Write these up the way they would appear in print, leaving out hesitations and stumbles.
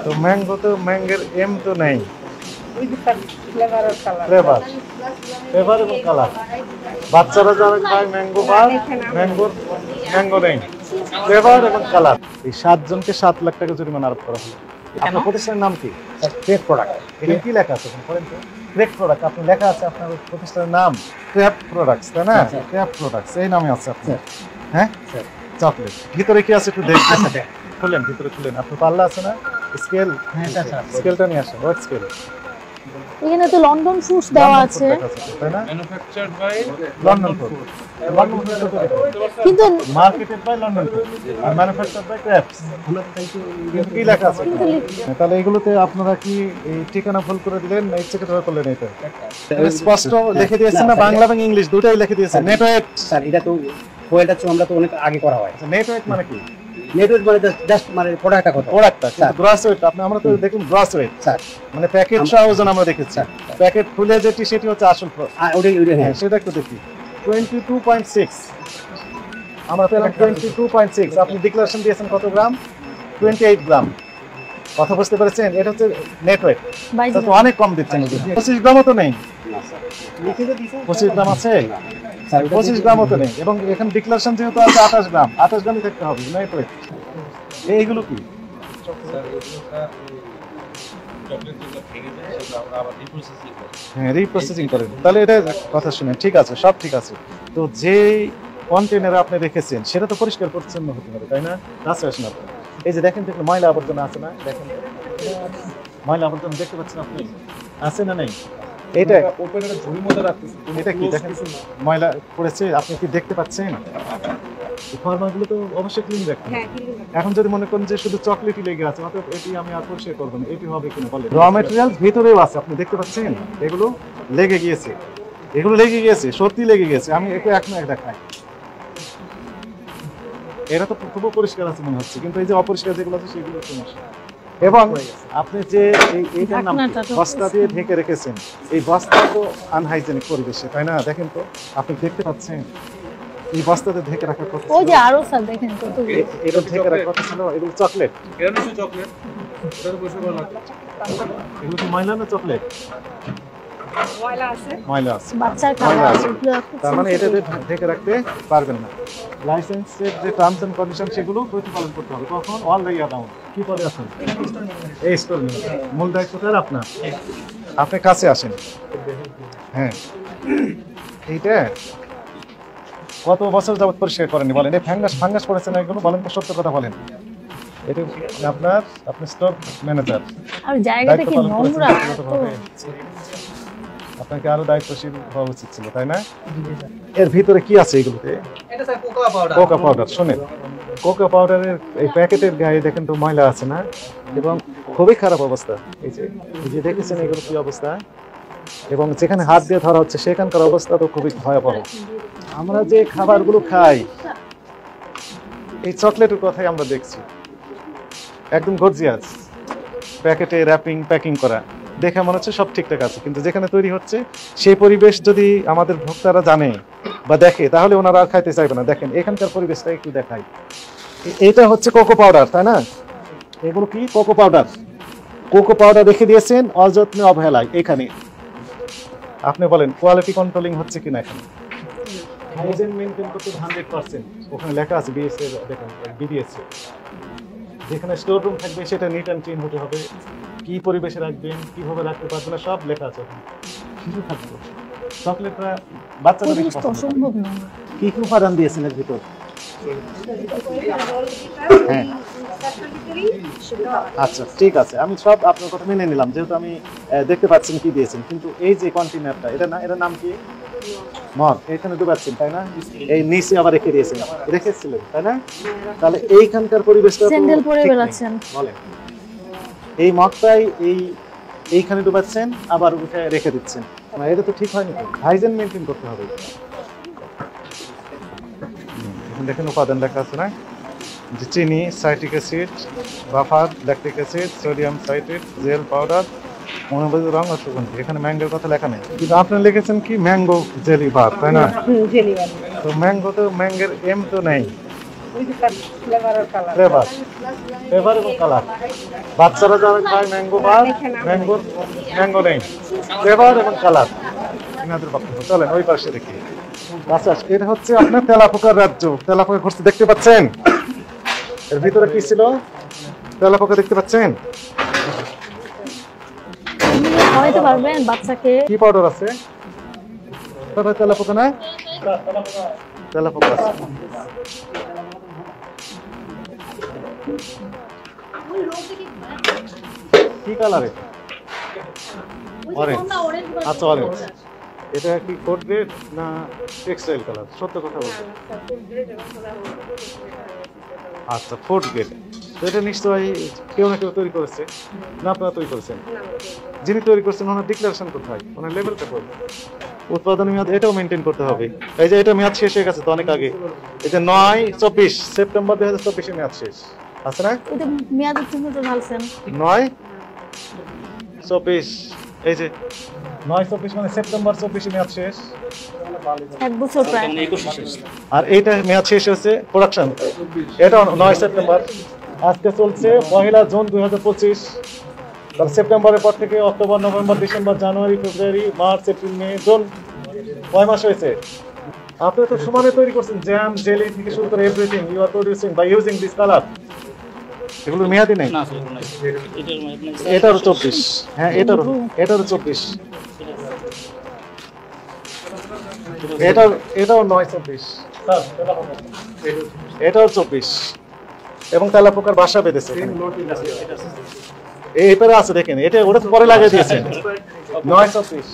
তো ম্যাঙ্গোতে ম্যাঙ্গের এম তো নেই, ফ্লেভার আর কালার। ফ্লেভার ফ্লেভার এবং কালার। বাচ্চারা যারা খায় ম্যাঙ্গো বার, ম্যাঙ্গো নেই, ফ্লেভার এবং কালার। এই 7 জনকে 7 লাখ টাকা জরিমানা আরোপ করা হলো। আপনার প্রতিষ্ঠানের নাম কি? ক্রেক প্রোডাক্ট। এটা কি লেখা আছে বলেন তো? ক্রেক প্রোডাক্ট আপনার লেখা আছে, আপনার প্রতিষ্ঠানের নাম ক্র্যাফট প্রোডাক্টস, তাই না? ক্র্যাফট প্রোডাক্টস এই নামে আছে আপনার। হ্যাঁ, চকলেট ভিতরে কি আছে একটু দেখবেন। খুলেন, ভিতরে খুলেন। আপনার পাল্লা আছে না, স্কেল? স্কেলটা নিয়ে আসেন। White scale. এখানে তো লন্ডন ফ্রুটস দেওয়া আছে, তাই না? Manufactured by London food. London food কিন্তু মার্কেটেড বাই লন্ডন ফুড আর ম্যানুফ্যাকচারড বাই ক্র্যাফটস। কি লেখা আছে? তাহলে এগুলোতে আপনারা কি এই ঠিকানা ভুল করে দিলেন না ইচ্ছে করে করলেন? এটা স্পষ্ট লিখে দিয়েছেন না, বাংলা এবং ইংলিশ দুটাই লিখে দিয়েছেন। নেটওয়ার্ক স্যার, এটা তো কোয়েলটা তো আমরা তো অনেক আগে করা হয়। নেটওয়ার্ক মানে কি? নেটওয়ার্ক মানে জাস্ট মানে প্রোডাক্টটা কত, প্রোডাক্টটা কিন্তু গ্রস ওয়েট আপনি, আমরা তো দেখুন গ্রস ওয়েট স্যার, মানে প্যাকেট সহ ওজন আমরা দেখেছি। প্যাকেট খুলে যেটি সেটি হচ্ছে আসল ওটাই হ্যাঁ, সেটা একটু দেখি। 22.6 আমরা পেলাম 22.6। আপনি ডিক্লারেশন দিয়েছেন কত গ্রাম? 28 গ্রাম। কথা বুঝতে পেরেছেন? এটা হচ্ছে নেটওয়ার্ক। এটা তো অনেক কম দিচ্ছেন। 25 গ্রামও তো নেই। 25 গ্রাম আছে? 25 গ্রামও তো নেই। এবং এখানে ডিক্লারেশন যেহেতু আছে 28 গ্রাম, 28 গ্রামই থাকতে হবে নেটওয়ার্ক। এইগুলো কি? হ্যাঁ, রিপ্রসেসিং করেন। তাহলে এটা কথা শুনেন, ঠিক আছে, সব ঠিক আছে। তো যে কন্টেনারে আপনি রেখেছেন সেটা তো পরিষ্কার পরিচ্ছন্ন হতে হবে, তাই না? কাছে আসেন আপনি। এই যে দেখেন, দেখুন ময়লা আবর্জনা আছে না? দেখেন ময়লা আবর্জনা দেখতে পাচ্ছেন আপনি, আছে না নেই? এটা ওপেনের ঝুড়ির মধ্যে রাখতেছেন, এটা কি দেখেন ময়লা পড়েছে, আপনি কি দেখতে পাচ্ছেন? ফার্মাগুলো তো অবশ্যই ক্লিন রাখবেন। এখন যদি মনে করেন যে শুধু চকলেটই লেগে আছে, অতএব এটি আমি আর পরিষ্কার করবো না, এটি হবে কিনা বলেন? র ম্যাটেরিয়াল ভিতরেও আছে, আপনি দেখতে পাচ্ছেন এগুলো লেগে গিয়েছে, এগুলো লেগে গিয়েছে, সত্যি লেগে গিয়েছে। আমি একটু এক মিনিট দেখাই। এরা তো খুব পরিষ্কার আছে মনে হচ্ছে, কিন্তু এই যে অপরিষ্কার যেগুলো আছে সেগুলো সমস্যা। এবং আপনি যে এইটার নাম বস্তা দিয়ে ঢেকে রেখেছেন, এই বস্তা তো আনহাইজেনিক পরিবেশে, তাই না? দেখেন তো, আপনি দেখতে পাচ্ছেন এই বস্তাতে ঢেকে রাখার কথা। ওই যে আরো স্যার দেখেন কত এটা ঢেকে রাখার কথা ছিল। এগুলো চকলেট, এটা নিশ্চয়ই চকলেট। ওটার পয়সা কত লাগবে? এগুলো কি ময়লা না চকলেট? ময়লা আছে, ময়লা আছে, বাচ্চার ময়লা খাবার। আছে। তার মানে এটা ঢেকে রাখতে পারবেন না। লাইসেন্সের যে টার্মস এন্ড কন্ডিশন সেগুলো প্রতিপালন করতে হবে। তখন অল দ্য ইয়ার ডাউন কি পদে আছেন? এই স্টোর মূল দায়িত্বটা আপনার। আপনি কাছে আসেন। হ্যাঁ, এইটা কত বছর যাবত পরিষ্কার করেনি বলেন? এই ফাঙ্গাস পড়েছে না এগুলো? বলেন তো, সত্য কথা বলেন। এটা আপনার, আপনি স্টক ম্যানেজার, আর জায়গাটা কি নোংরা? আপনাকে আরো দায়িত্বশীল হওয়া উচিত ছিল, তাই না? এর ভিতরে কি আছে এগুলোতে? এটা sir cocoa powder. Cocoa powder. শোনেন, কোকো পাউডারের এই প্যাকেটের গায়ে দেখেন তো ময়লা আছে না? এবং খুবই খারাপ অবস্থা। এই যে দেখেছেন এগুলো কি অবস্থা, এবং যেখানে হাত দিয়ে ধরা হচ্ছে সেখানকার অবস্থা তো খুবই ভয়াবহ। আমরা যে খাবারগুলো খাই, এই চকলেটের কথাই আমরা দেখছি, একদম গর্জিয়াস প্যাকেটে র্যাপিং প্যাকিং করা, দেখে মনে হচ্ছে সব ঠিকঠাক আছে, কিন্তু যেখানে তৈরি হচ্ছে সেই পরিবেশ যদি আমাদের ভোক্তারা জানে বা দেখে, তাহলে ওনারা আর খাইতে চাইবে না। দেখেন এখানকার পরিবেশটা একটু দেখাই। এটা হচ্ছে কোকো পাউডার, তাই না? এগুলো কি? Cocoa powder. কোকো পাউডার রেখে দিয়েছেন অযত্নে অবহেলায়। এখানে আপনি বলেন কোয়ালিটি কন্ট্রোলিং হচ্ছে কিনা? এখানে হাইজিন মেইনটেইন করতে 100%। ওখানে লেখা আছে বিএসএ, দেখেন বিডিএসএ। যেখানে স্টোর রুম থাকবে সেটা নিট অ্যান্ড ক্লিন হতে হবে, কি পরিবেশে রাখবেন, কিভাবে রাখতে পারবেন না, সব লেখা আছে ওখানে। কিছু থাকবে চকলেটটা বাচ্চাদের বেশি পছন্দ করে। অসম্ভব না। কি কি উপাদান দিয়েছেন এর ভিতর? হ্যাঁ, আচ্ছা ঠিক আছে, আমি সব আপনার কথা মেনে নিলাম, যেহেতু আমি দেখতে পাচ্ছেন কি দিয়েছেন। কিন্তু এই যে কন্টেনারটা, এটা না, এটার নাম কি? মগ। এখানে ডুবাচ্ছেন, তাই না? এই নিচে আবার রেখে দিয়েছেন, রেখেছিলেন, তাই না? তাহলে এইখানকার পরিবেশটা স্যান্ডেল পরে বেরাচ্ছেন। বলেন, এই মগটাই এইখানে ডুবাচ্ছেন, আবার উঠে রেখে দিচ্ছেন, এটা তো ঠিক হয়নি। হাইজিন মেইনটেইন করতে হবে। দেখেন উপাদান লেখা আছে না, যে চিনি, citric acid, buffer, lactic acid, sodium citrate, gel powder, মনোবাদ রং ও সুগন্ধি। এখানে ম্যাঙ্গোর কথা লেখা নেই, কিন্তু আপনি লিখেছেন কি ম্যাঙ্গো জেলি বার, তাই না? জেলি বার। তো ম্যাঙ্গোতে ম্যাঙ্গের এম তো নেই, ফ্লেভার আর কালার ফ্লেভার ফ্লেভার এবং কালার। বাচ্চারা যারা খায় ম্যাঙ্গো বার, ম্যাঙ্গো নেই, ফ্লেভার এবং কালার এনাদের বক্তব্য। চলেন ওই পাশে দেখি। আচ্ছা, এটা হচ্ছে আপনার তেলাপোকার রাজ্য। তেলাপোকা ঘুরতে দেখতে পাচ্ছেন? এর ভিতরে কি ছিল? তেলাপোকা দেখতে পাচ্ছেন? খাওয়াইতে পারবেন বাচ্চাকে? কি পাউডার আছে? তবে তেলাপোকা না, তেলাপোকা আছে। কি কালার এটা? অরেঞ্জ। আচ্ছা, অরেঞ্জ। এটা কি কোড গ্রেড না টেক্সটাইল কালার? সত্য কথা বলতে। আচ্ছা, ফুড গ্রেড। তো এটা নিশ্চয়ই কেউ না কেউ তৈরি করেছে, না আপনারা তৈরি করেছেন? যিনি তৈরি করছেন ওনার ডিক্লারেশন কোথায়, ওনার লেভেলটা কোথায়? উৎপাদন মেয়াদ এটাও মেনটেন করতে হবে। এই যে এটা মেয়াদ শেষ হয়ে গেছে তো অনেক আগে। এই যে 9/24 সেপ্টেম্বর 2024 মেয়াদ শেষ আছে না? এটা মেয়াদের জন্য তো ঢালছেন। 9/24 এই যে 9/24 মানে সেপ্টেম্বর 24 মেয়াদ শেষ। 1 বছর প্রায়। আর এইটা মেয়াদ শেষ হচ্ছে প্রোডাকশন, এটা 9 সেপ্টেম্বর। আজকে চলছে 1 জুন 2025। তাহলে সেপ্টেম্বরের পর থেকে অক্টোবর, নভেম্বর, ডিসেম্বর, জানুয়ারি, ফেব্রুয়ারি, মার্চ, এপ্রিল, মে, জুন, কয় মাস হয়েছে? আপনি তো সমানে তৈরি করছেন, জ্যাম, জেলি থেকে শুরু করে everything you are producing by using this colour. এগুলো মেয়াদি নেই। এটারও 24। হ্যাঁ, এটারও 24। এটাও 9/24। এটাও 24 এবং তেলাপোকার বাসা বেঁধেছে। এই পেরে আছে দেখেন, এটা ওটা পরে লাগিয়ে দিয়েছেন। 9/24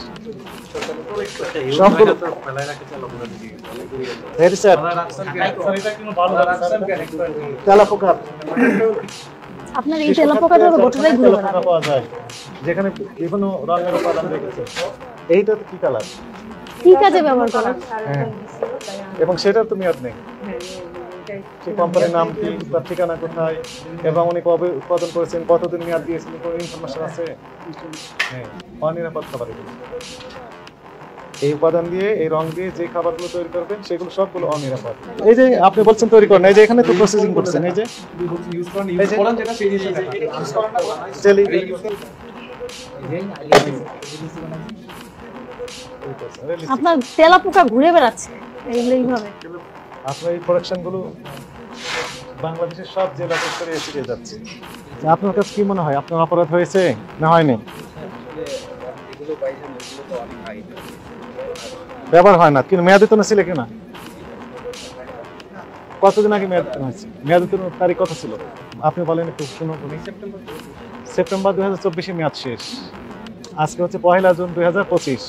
সম্পূর্ণ। ভেরি স্যার, তেলাপোকার আপনার এই তেলাপোকাটা গোটাটাই ঘুরে বেড়াবে। পাওয়া যায় যেখানে বিভিন্ন রঙের উপাদান রেখেছে। এইটা কি কালার? কি কাজে ব্যবহার করা? হ্যাঁ, এবং সেটার তো মেয়াদ নেই। সেই কোম্পানির নাম কি, তার ঠিকানা কোথায়, এবং উনি কবে উৎপাদন করেছেন, কতদিন মেয়াদ দিয়েছেন, কোনো ইনফরমেশন আছে? হ্যাঁ, অনিরাপদ খাবার এগুলো। এই উপাদান দিয়ে, এই রং দিয়ে যে খাবারগুলো তৈরি করবেন সেগুলো সবগুলো অনিরাপদ। এই যে আপনি বলছেন তৈরি করেন, এই যে এখানে তো প্রসেসিং করছেন, এই যে জেলি। আপনার তেলাপোকা ঘুরে বেড়াচ্ছে এইভাবে। আপনার এই প্রোডাকশনগুলো বাংলাদেশের সব জেলা করে এসে যাচ্ছে। আপনার কাছে কি মনে হয়, আপনার অপরাধ হয়েছে না হয়নি? ব্যবহার হয় না, কিন্তু মেয়াদিত ছিল কিনা? কতদিন আগে মেয়াদ হয়েছে? মেয়াদিত তারিখ কত ছিল আপনি বলেন একটু শুনুন। সেপ্টেম্বর 2024 মেয়াদ শেষ। আজকে হচ্ছে 1 জুন 2025।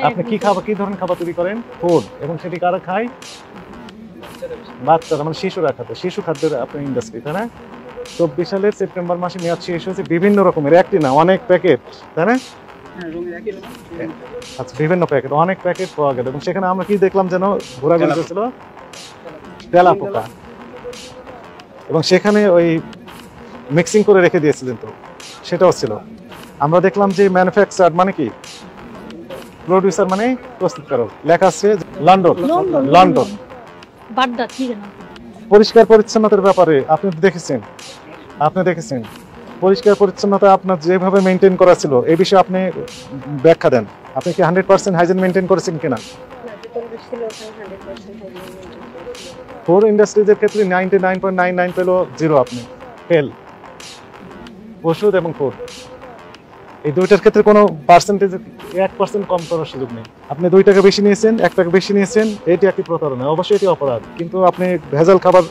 আপনি কি খাবার, কি ধরনের খাবার তৈরি করেন? ফুড। এবং সেটি কারা খায়? বাচ্চারা, মানে শিশুরা খাদ্য, শিশু খাদ্যের আপনার ইন্ডাস্ট্রি, তাই না? 24 সালের সেপ্টেম্বর মাসে মেয়াদ শেষ হয়েছে। বিভিন্ন রকমের, একটি না অনেক প্যাকেট, তাই না? আচ্ছা, বিভিন্ন প্যাকেট, অনেক প্যাকেট পাওয়া গেল। এবং সেখানে আমরা কি দেখলাম যেন ঘোরাঘুরি করছিল? তেলাপোকা। এবং সেখানে ওই মিক্সিং করে রেখে দিয়েছিলেন, তো সেটাও ছিল। আমরা দেখলাম যে ম্যানুফ্যাকচার মানে কি, প্রোডিউসার মানে প্রস্তুতকারক, লেখা আছে লন্ডন। লন্ডন বাড্ডা, ঠিক না? পরিষ্কার পরিচ্ছন্নতার ব্যাপারে আপনি দেখেছেন পরিষ্কার পরিচ্ছন্নতা আপনার যেভাবে মেনটেন করা ছিল, এই বিষয়ে আপনি ব্যাখ্যা দেন। আপনি কি 100% হাইজিন মেনটেন করেছেন কিনা? ফুড ইন্ডাস্ট্রিজের ক্ষেত্রে 99.99 পেল 0, আপনি ফেল। ওষুধ এবং ফুড, এই দুইটার ক্ষেত্রে কোনো পার্সেন্টেজ 1% কম করার সুযোগ নেই। আপনি 2 টাকা বেশি নিয়েছেন, 1 টাকা বেশি নিয়েছেন, এটি একটি প্রতারণা, অবশ্যই এটি অপরাধ। কিন্তু আপনি ভেজাল খাবার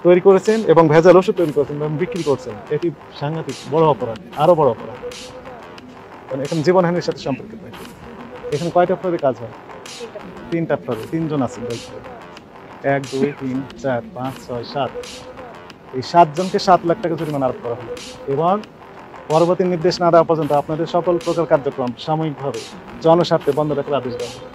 তৈরি করেছেন এবং ভেজাল ওষুধ তৈরি করেছেন এবং বিক্রি করছেন, এটি সাংঘাতিক বড় অপরাধ, আরো বড় অপরাধ। কারণ এখানে জীবনহানির সাথে সম্পর্কিত। এখানে কয়টা ফ্লোরে কাজ হয়? 3টা ফ্লোরে, 3 জন আছেন দায়িত্বে। 1, 2, 3, 4, 5, 6, 7। এই 7 জনকে 7 লাখ টাকা জরিমানা আরোপ করা হলো এবং পরবর্তী নির্দেশ না দেওয়া পর্যন্ত আপনাদের সকল প্রকার কার্যক্রম সাময়িকভাবে জনস্বার্থে বন্ধ রাখার আদেশ দেওয়া হলো।